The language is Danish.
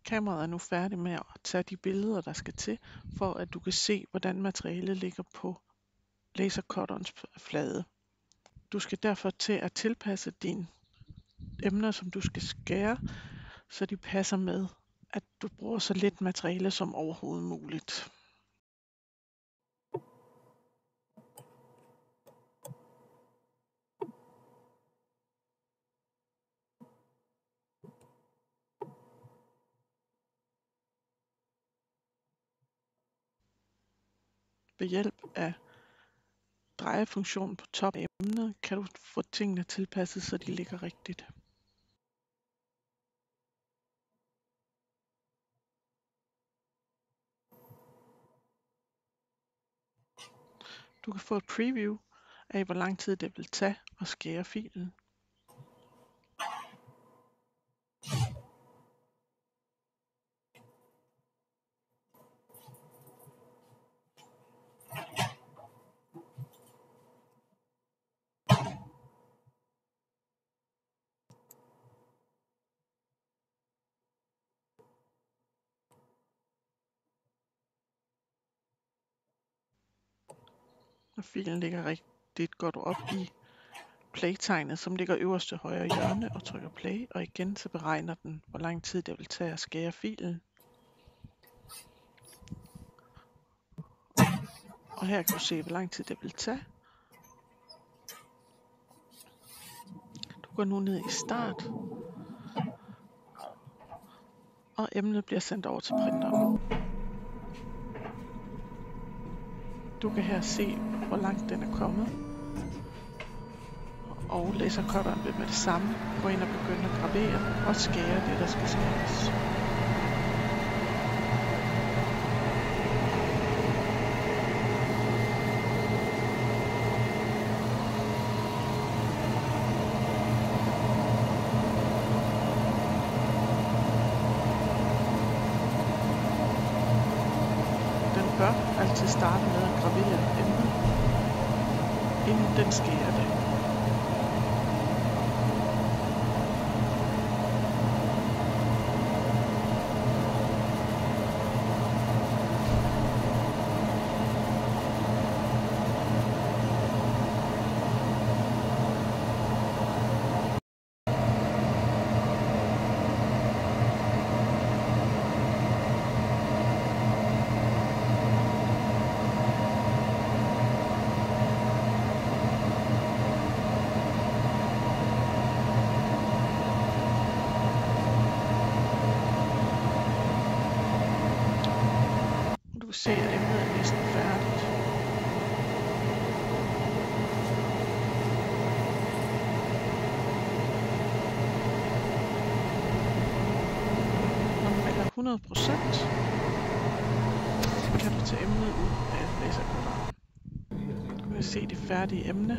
Kameraet er nu færdig med at tage de billeder, der skal til, for at du kan se, hvordan materialet ligger på lasercutterens flade. Du skal derfor til at tilpasse dine emner, som du skal skære, så de passer med, at du bruger så lidt materiale som overhovedet muligt. Ved hjælp af drejefunktionen på toppen af emnet, kan du få tingene tilpasset, så de ligger rigtigt. Du kan få et preview af, hvor lang tid det vil tage at skære filen. Når filen ligger rigtigt, går du op i play-tegnet, som ligger øverst til højre hjørne, og trykker play, og igen så beregner den, hvor lang tid det vil tage at skære filen. Og her kan du se, hvor lang tid det vil tage. Du går nu ned i start, og emnet bliver sendt over til printeren. Du kan her se, hvor langt den er kommet, og lasercutteren vil med det samme gå ind og begynde at gravere og skære det, der skal skæres. Den bør altid starte med at gravere emnet, inden den skærer det. Du kan se, at emnet er næsten færdigt. Når du vælger 100%, kan du tage emnet ud af lasercutteren. Du kan se det færdige emne.